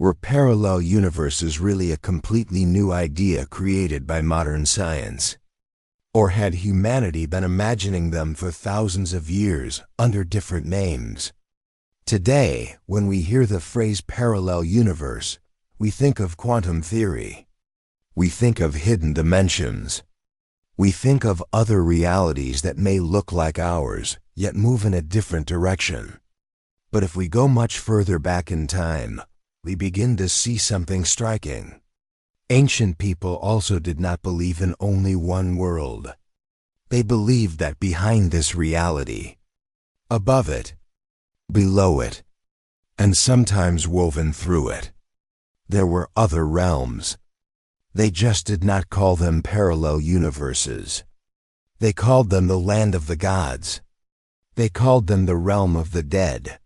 Were parallel universes really a completely new idea created by modern science? Or had humanity been imagining them for thousands of years under different names? Today, when we hear the phrase parallel universe, we think of quantum theory. We think of hidden dimensions. We think of other realities that may look like ours, yet move in a different direction. But if we go much further back in time, we begin to see something striking. Ancient people also did not believe in only one world. They believed that behind this reality, above it, below it, and sometimes woven through it, there were other realms. They just did not call them parallel universes. They called them the land of the gods. They called them the realm of the dead.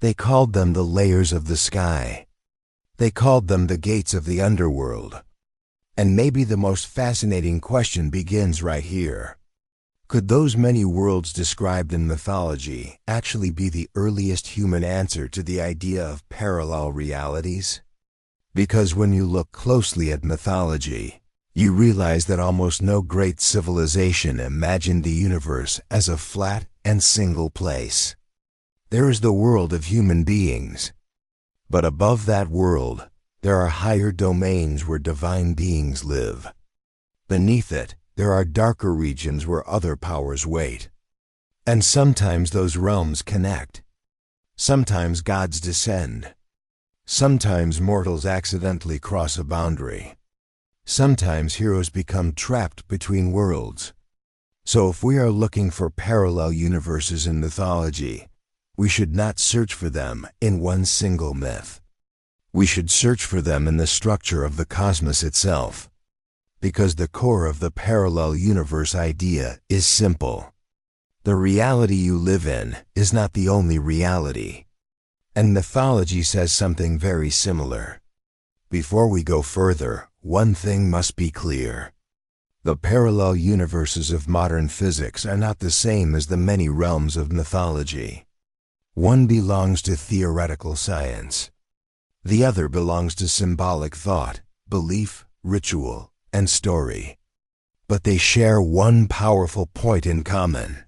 They called them the layers of the sky. They called them the gates of the underworld. And maybe the most fascinating question begins right here. Could those many worlds described in mythology actually be the earliest human answer to the idea of parallel realities? Because when you look closely at mythology, you realize that almost no great civilization imagined the universe as a flat and single place. There is the world of human beings. But above that world, there are higher domains where divine beings live. Beneath it, there are darker regions where other powers wait. And sometimes those realms connect. Sometimes gods descend. Sometimes mortals accidentally cross a boundary. Sometimes heroes become trapped between worlds. So if we are looking for parallel universes in mythology, we should not search for them in one single myth. We should search for them in the structure of the cosmos itself. Because the core of the parallel universe idea is simple. The reality you live in is not the only reality. And mythology says something very similar. Before we go further, one thing must be clear. The parallel universes of modern physics are not the same as the many realms of mythology. One belongs to theoretical science. The other belongs to symbolic thought, belief, ritual, and story. But they share one powerful point in common.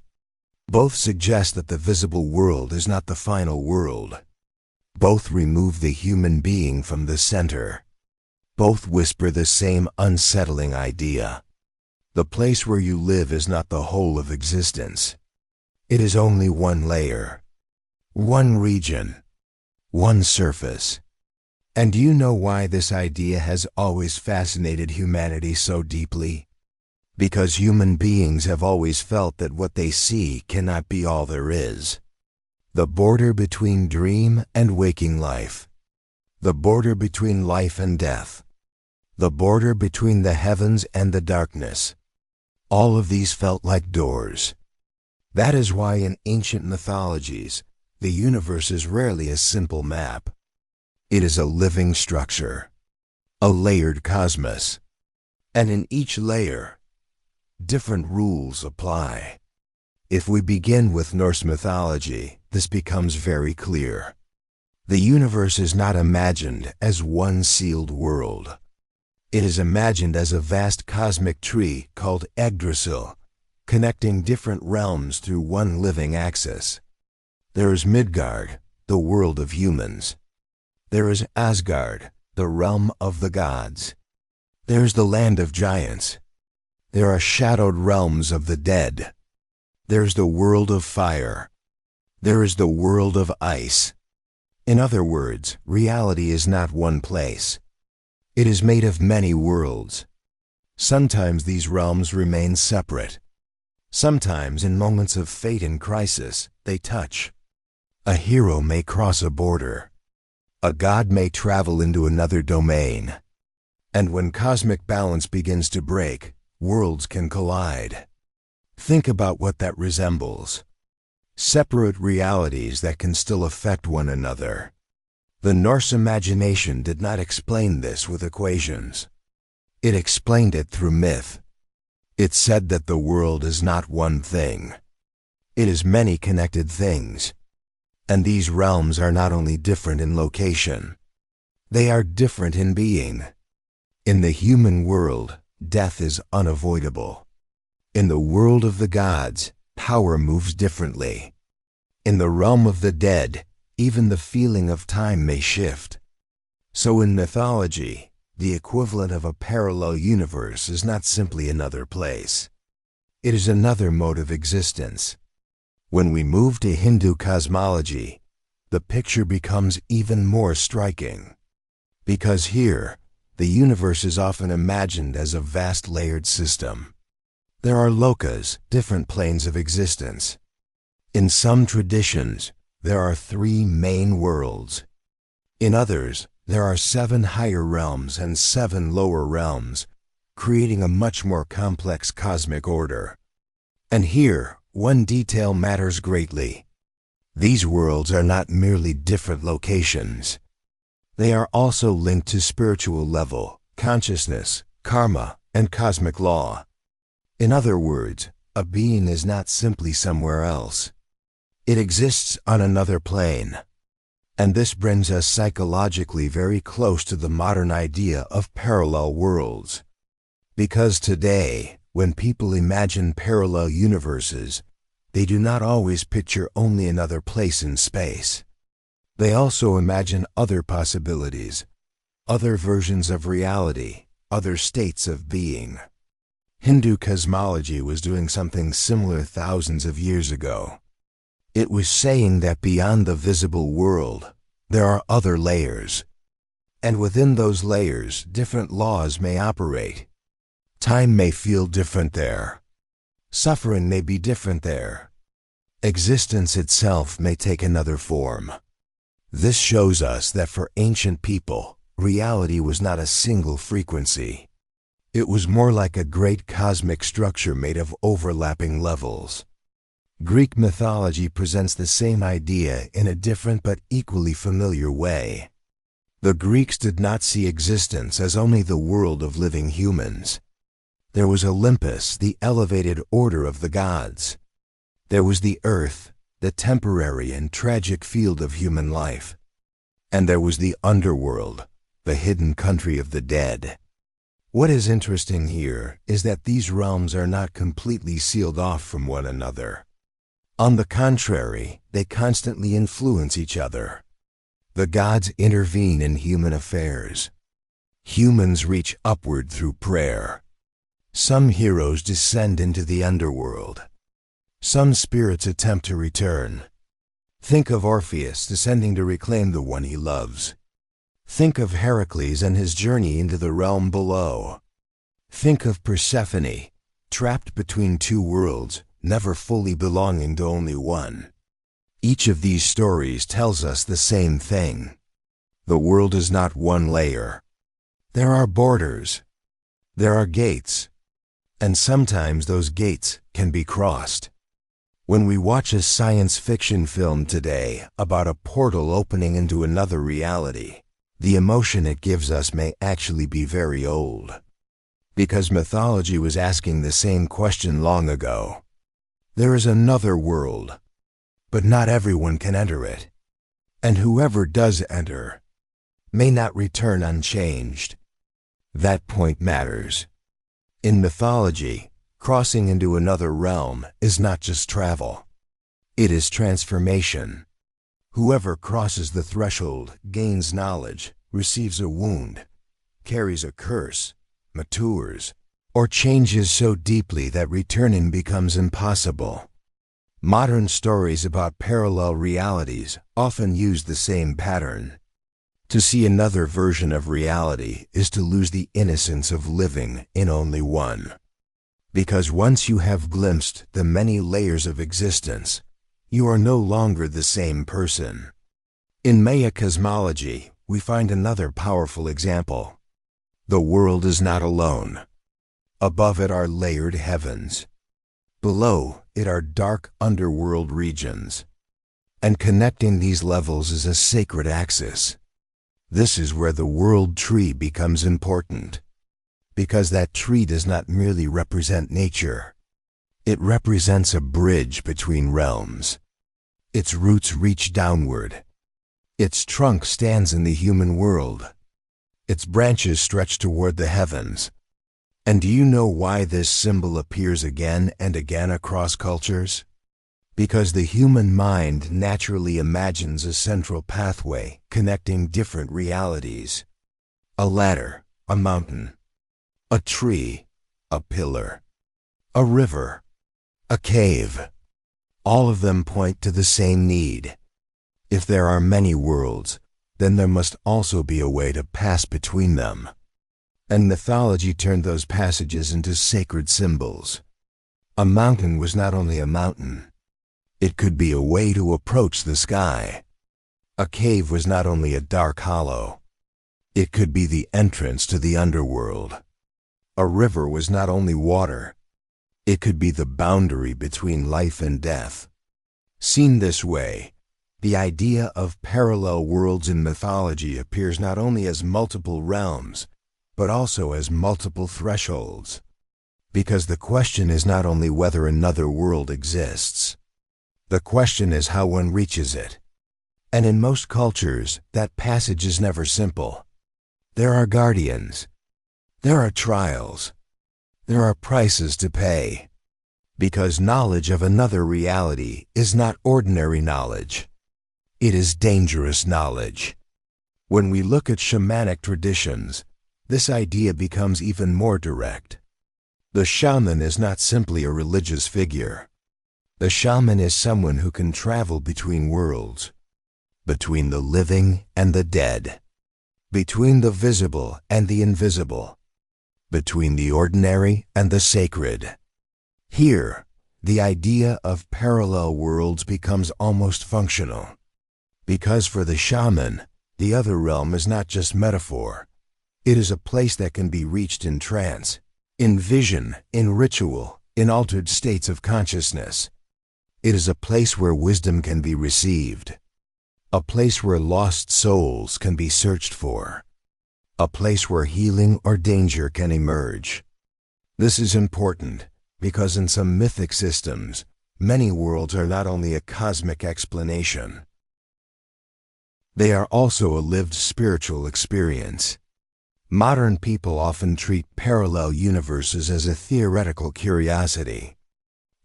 Both suggest that the visible world is not the final world. Both remove the human being from the center. Both whisper the same unsettling idea. The place where you live is not the whole of existence. It is only one layer. One region, one surface. And do you know why this idea has always fascinated humanity so deeply? Because human beings have always felt that what they see cannot be all there is. The border between dream and waking life. The border between life and death. The border between the heavens and the darkness. All of these felt like doors. That is why in ancient mythologies, the universe is rarely a simple map. It is a living structure, a layered cosmos. And in each layer, different rules apply. If we begin with Norse mythology, this becomes very clear. The universe is not imagined as one sealed world. It is imagined as a vast cosmic tree called Yggdrasil, connecting different realms through one living axis. There is Midgard, the world of humans. There is Asgard, the realm of the gods. There is the land of giants. There are shadowed realms of the dead. There is the world of fire. There is the world of ice. In other words, reality is not one place. It is made of many worlds. Sometimes these realms remain separate. Sometimes, in moments of fate and crisis, they touch. A hero may cross a border. A god may travel into another domain. And when cosmic balance begins to break, worlds can collide. Think about what that resembles. Separate realities that can still affect one another. The Norse imagination did not explain this with equations. It explained it through myth. It said that the world is not one thing. It is many connected things. And these realms are not only different in location. They are different in being. In the human world, death is unavoidable. In the world of the gods, power moves differently. In the realm of the dead, even the feeling of time may shift. So in mythology, the equivalent of a parallel universe is not simply another place. It is another mode of existence. When we move to Hindu cosmology, the picture becomes even more striking. Because here, the universe is often imagined as a vast layered system. There are lokas, different planes of existence. In some traditions, there are 3 main worlds. In others, there are 7 higher realms and 7 lower realms, creating a much more complex cosmic order. And here, one detail matters greatly. These worlds are not merely different locations. They are also linked to spiritual level, consciousness, karma, and cosmic law. In other words, a being is not simply somewhere else. It exists on another plane. And this brings us psychologically very close to the modern idea of parallel worlds. Because today, when people imagine parallel universes, they do not always picture only another place in space. They also imagine other possibilities, other versions of reality, other states of being. Hindu cosmology was doing something similar thousands of years ago. It was saying that beyond the visible world, there are other layers. And within those layers, different laws may operate. Time may feel different there. Suffering may be different there. Existence itself may take another form. This shows us that for ancient people, reality was not a single frequency. It was more like a great cosmic structure made of overlapping levels. Greek mythology presents the same idea in a different but equally familiar way. The Greeks did not see existence as only the world of living humans. There was Olympus, the elevated order of the gods. There was the earth, the temporary and tragic field of human life. And there was the underworld, the hidden country of the dead. What is interesting here is that these realms are not completely sealed off from one another. On the contrary, they constantly influence each other. The gods intervene in human affairs. Humans reach upward through prayer. Some heroes descend into the underworld. Some spirits attempt to return. Think of Orpheus descending to reclaim the one he loves. Think of Heracles and his journey into the realm below. Think of Persephone, trapped between 2 worlds, never fully belonging to only one. Each of these stories tells us the same thing. The world is not one layer. There are borders. There are gates. And sometimes those gates can be crossed. When we watch a science fiction film today about a portal opening into another reality, the emotion it gives us may actually be very old. Because mythology was asking the same question long ago. There is another world, but not everyone can enter it. And whoever does enter may not return unchanged. That point matters. In mythology, crossing into another realm is not just travel. It is transformation. Whoever crosses the threshold gains knowledge, receives a wound, carries a curse, matures, or changes so deeply that returning becomes impossible. Modern stories about parallel realities often use the same pattern. To see another version of reality is to lose the innocence of living in only one. Because once you have glimpsed the many layers of existence, you are no longer the same person. In Maya cosmology, we find another powerful example. The world is not alone. Above it are layered heavens. Below it are dark underworld regions. And connecting these levels is a sacred axis. This is where the world tree becomes important. Because that tree does not merely represent nature. It represents a bridge between realms. Its roots reach downward. Its trunk stands in the human world, Its branches stretch toward the heavens. And do you know why this symbol appears again and again across cultures? Because the human mind naturally imagines a central pathway connecting different realities. A ladder, a mountain, a tree, a pillar, a river, a cave. All of them point to the same need. If there are many worlds, then there must also be a way to pass between them. And mythology turned those passages into sacred symbols. A mountain was not only a mountain. It could be a way to approach the sky. A cave was not only a dark hollow. It could be the entrance to the underworld. A river was not only water. It could be the boundary between life and death. Seen this way, the idea of parallel worlds in mythology appears not only as multiple realms, but also as multiple thresholds. Because the question is not only whether another world exists. The question is how one reaches it. And in most cultures, that passage is never simple. There are guardians. There are trials. There are prices to pay. Because knowledge of another reality is not ordinary knowledge. It is dangerous knowledge. When we look at shamanic traditions, this idea becomes even more direct. The shaman is not simply a religious figure. The shaman is someone who can travel between worlds, between the living and the dead, between the visible and the invisible, between the ordinary and the sacred. Here, the idea of parallel worlds becomes almost functional. Because for the shaman, the other realm is not just metaphor. It is a place that can be reached in trance, in vision, in ritual, in altered states of consciousness. It is a place where wisdom can be received, a place where lost souls can be searched for, a place where healing or danger can emerge. This is important because in some mythic systems, many worlds are not only a cosmic explanation. They are also a lived spiritual experience. Modern people often treat parallel universes as a theoretical curiosity.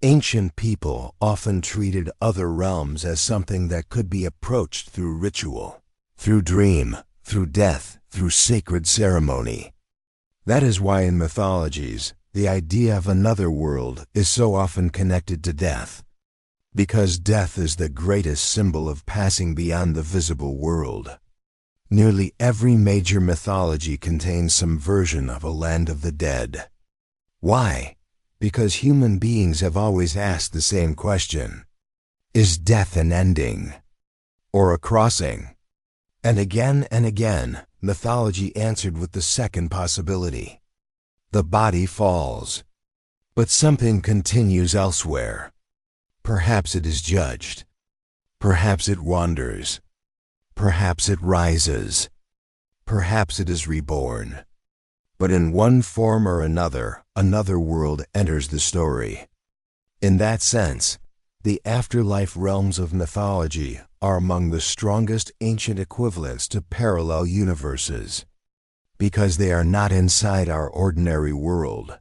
Ancient people often treated other realms as something that could be approached through ritual, through dream, through death, through sacred ceremony. That is why in mythologies, the idea of another world is so often connected to death. Because death is the greatest symbol of passing beyond the visible world. Nearly every major mythology contains some version of a land of the dead. Why? Because human beings have always asked the same question. Is death an ending? Or a crossing? And again, mythology answered with the second possibility. The body falls, but something continues elsewhere. Perhaps it is judged. Perhaps it wanders. Perhaps it rises. Perhaps it is reborn. But in one form or another world enters the story. In that sense, the afterlife realms of mythology are among the strongest ancient equivalents to parallel universes. Because they are not inside our ordinary world.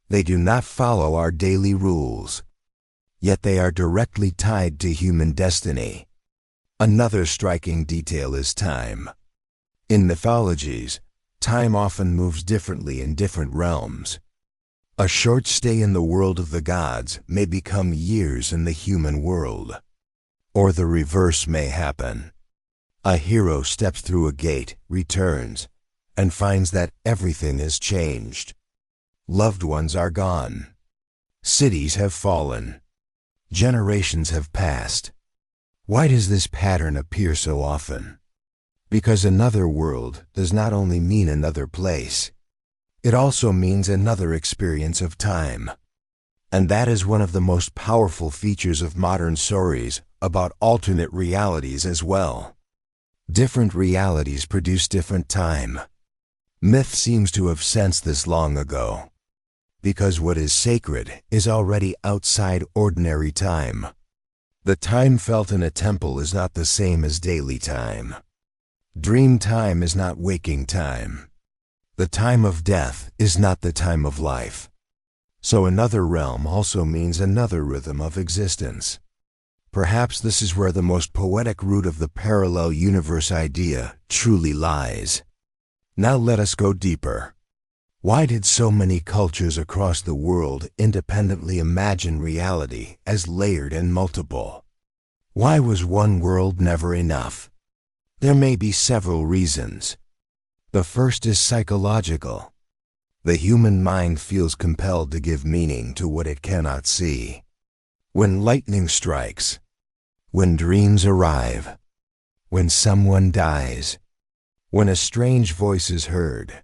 They do not follow our daily rules. Yet they are directly tied to human destiny. Another striking detail is time. In mythologies, time often moves differently in different realms. A short stay in the world of the gods may become years in the human world. Or the reverse may happen. A hero steps through a gate, returns, and finds that everything has changed. Loved ones are gone. Cities have fallen. Generations have passed. Why does this pattern appear so often? Because another world does not only mean another place. It also means another experience of time. And that is one of the most powerful features of modern stories about alternate realities as well. Different realities produce different time. Myth seems to have sensed this long ago. Because what is sacred is already outside ordinary time. The time felt in a temple is not the same as daily time. Dream time is not waking time. The time of death is not the time of life. So another realm also means another rhythm of existence. Perhaps this is where the most poetic root of the parallel universe idea truly lies. Now let us go deeper. Why did so many cultures across the world independently imagine reality as layered and multiple? Why was one world never enough? There may be several reasons. The first is psychological. The human mind feels compelled to give meaning to what it cannot see. When lightning strikes, when dreams arrive, when someone dies, when a strange voice is heard,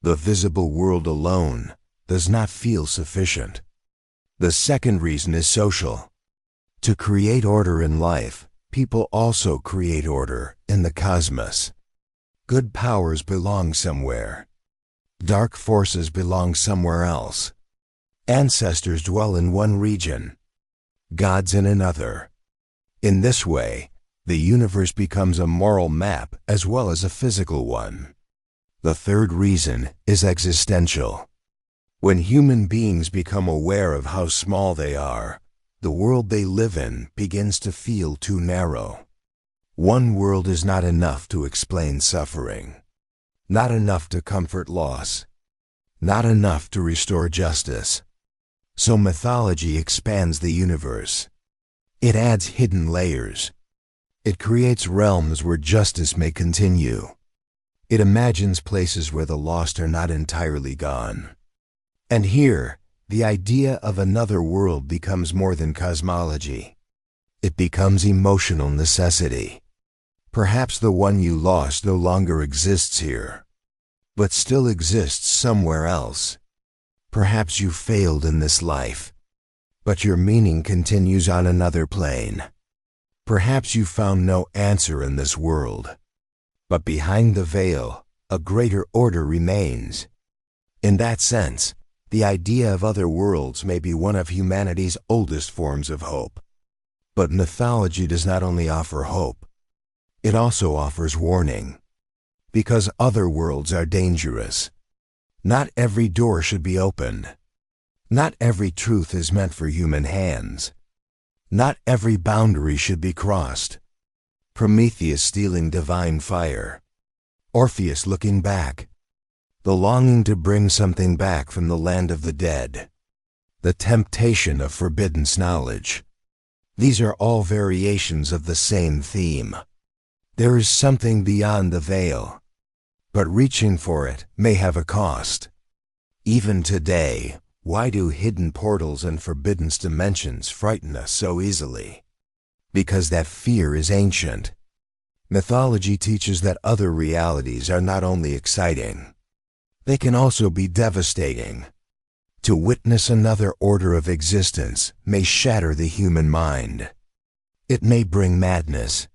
the visible world alone does not feel sufficient. The second reason is social. To create order in life, people also create order in the cosmos. Good powers belong somewhere. Dark forces belong somewhere else. Ancestors dwell in one region, gods in another. In this way, the universe becomes a moral map as well as a physical one. The third reason is existential. When human beings become aware of how small they are, the world they live in begins to feel too narrow. One world is not enough to explain suffering, not enough to comfort loss, not enough to restore justice. So mythology expands the universe. It adds hidden layers. It creates realms where justice may continue. It imagines places where the lost are not entirely gone. And here, the idea of another world becomes more than cosmology. It becomes emotional necessity. Perhaps the one you lost no longer exists here, but still exists somewhere else. Perhaps you failed in this life, but your meaning continues on another plane. Perhaps you found no answer in this world, but behind the veil, a greater order remains. In that sense, the idea of other worlds may be one of humanity's oldest forms of hope. But mythology does not only offer hope, it also offers warning. Because other worlds are dangerous. Not every door should be opened. Not every truth is meant for human hands. Not every boundary should be crossed. Prometheus stealing divine fire. Orpheus looking back. The longing to bring something back from the land of the dead. The temptation of forbidden knowledge. These are all variations of the same theme. There is something beyond the veil, but reaching for it may have a cost. Even today, why do hidden portals and forbidden dimensions frighten us so easily? Because that fear is ancient. Mythology teaches that other realities are not only exciting, they can also be devastating. To witness another order of existence may shatter the human mind. It may bring madness.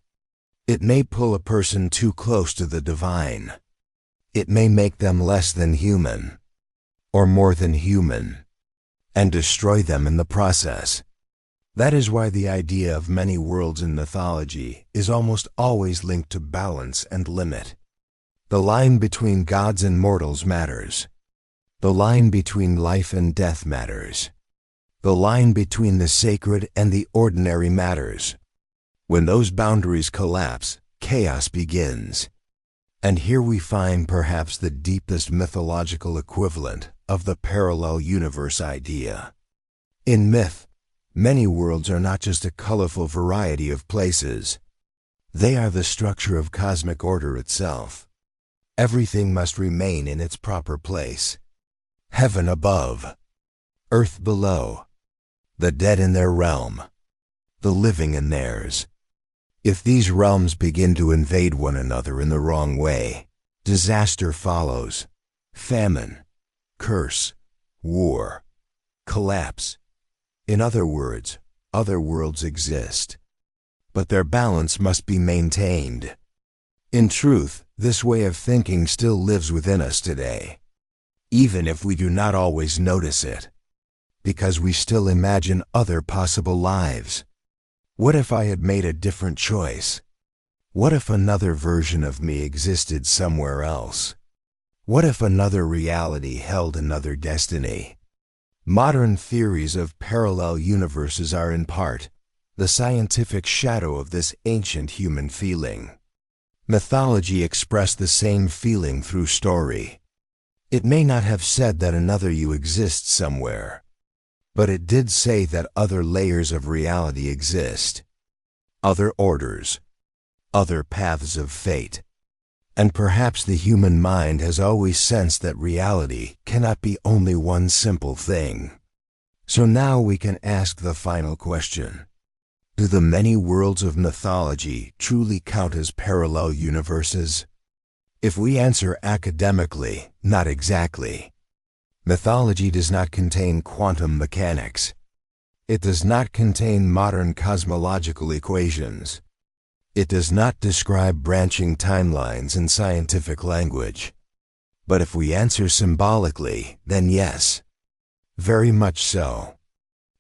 It may pull a person too close to the divine. It may make them less than human, or more than human, and destroy them in the process. That is why the idea of many worlds in mythology is almost always linked to balance and limit. The line between gods and mortals matters. The line between life and death matters. The line between the sacred and the ordinary matters. When those boundaries collapse, chaos begins. And here we find perhaps the deepest mythological equivalent of the parallel universe idea. In myth, many worlds are not just a colorful variety of places. They are the structure of cosmic order itself. Everything must remain in its proper place. Heaven above, earth below, the dead in their realm, the living in theirs. If these realms begin to invade one another in the wrong way, disaster follows. Famine, curse, war, collapse. In other words, other worlds exist, but their balance must be maintained. In truth, this way of thinking still lives within us today, even if we do not always notice it, because we still imagine other possible lives. What if I had made a different choice? What if another version of me existed somewhere else? What if another reality held another destiny? Modern theories of parallel universes are in part the scientific shadow of this ancient human feeling. Mythology expressed the same feeling through story. It may not have said that another you exists somewhere, but it did say that other layers of reality exist, other orders, other paths of fate. And perhaps the human mind has always sensed that reality cannot be only one simple thing. So now we can ask the final question. Do the many worlds of mythology truly count as parallel universes? If we answer academically, not exactly. Mythology does not contain quantum mechanics. It does not contain modern cosmological equations. It does not describe branching timelines in scientific language. But if we answer symbolically, then yes. Very much so.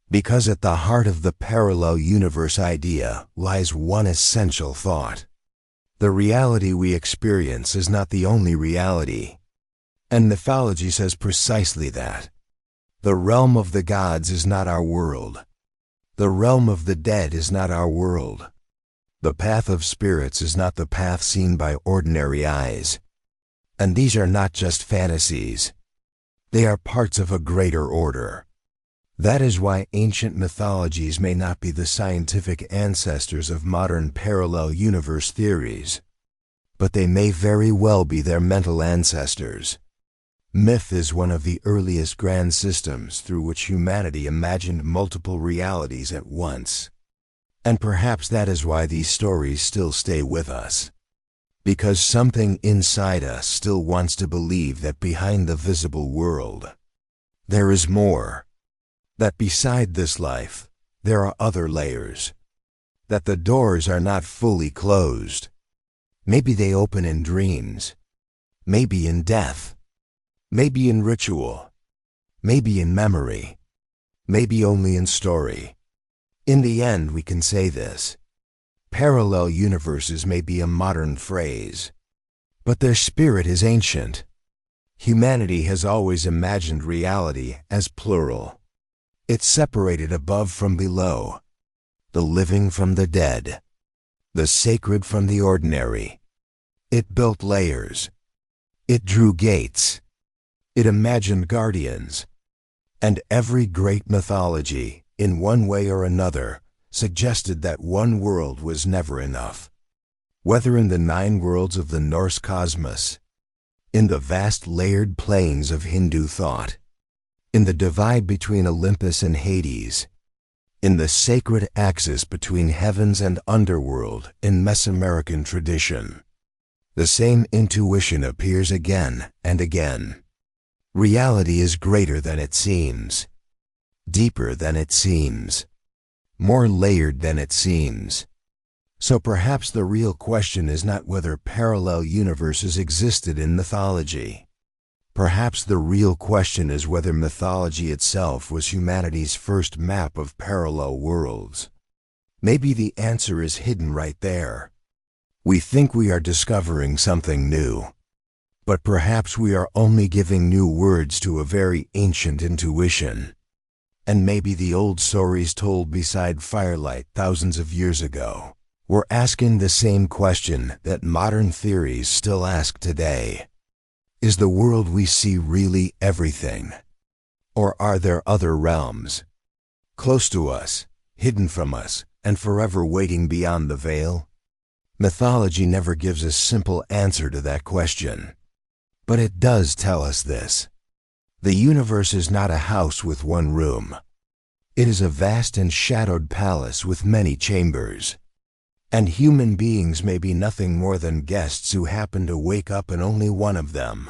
Because at the heart of the parallel universe idea lies one essential thought. The reality we experience is not the only reality. And mythology says precisely that. The realm of the gods is not our world. The realm of the dead is not our world. The path of spirits is not the path seen by ordinary eyes. And these are not just fantasies. They are parts of a greater order. That is why ancient mythologies may not be the scientific ancestors of modern parallel universe theories, but they may very well be their mental ancestors. Myth is one of the earliest grand systems through which humanity imagined multiple realities at once. And perhaps that is why these stories still stay with us. Because something inside us still wants to believe that behind the visible world, there is more. That beside this life, there are other layers. That the doors are not fully closed. Maybe they open in dreams. Maybe in death. Maybe in ritual. Maybe in memory. Maybe only in story. In the end, we can say this. Parallel universes may be a modern phrase, but their spirit is ancient. Humanity has always imagined reality as plural. It separated above from below, the living from the dead, the sacred from the ordinary. It built layers. It drew gates. It imagined guardians. And every great mythology, in one way or another, suggested that one world was never enough. Whether in the 9 worlds of the Norse cosmos, in the vast layered plains of Hindu thought, in the divide between Olympus and Hades, in the sacred axis between heavens and underworld in Mesoamerican tradition, the same intuition appears again and again. Reality is greater than it seems, deeper than it seems, more layered than it seems. So perhaps the real question is not whether parallel universes existed in mythology. Perhaps the real question is whether mythology itself was humanity's first map of parallel worlds. Maybe the answer is hidden right there. We think we are discovering something new, but perhaps we are only giving new words to a very ancient intuition. And maybe the old stories told beside firelight thousands of years ago were asking the same question that modern theories still ask today. Is the world we see really everything? Or are there other realms, close to us, hidden from us, and forever waiting beyond the veil? Mythology never gives a simple answer to that question. But it does tell us this. The universe is not a house with one room. It is a vast and shadowed palace with many chambers. And human beings may be nothing more than guests who happen to wake up in only one of them.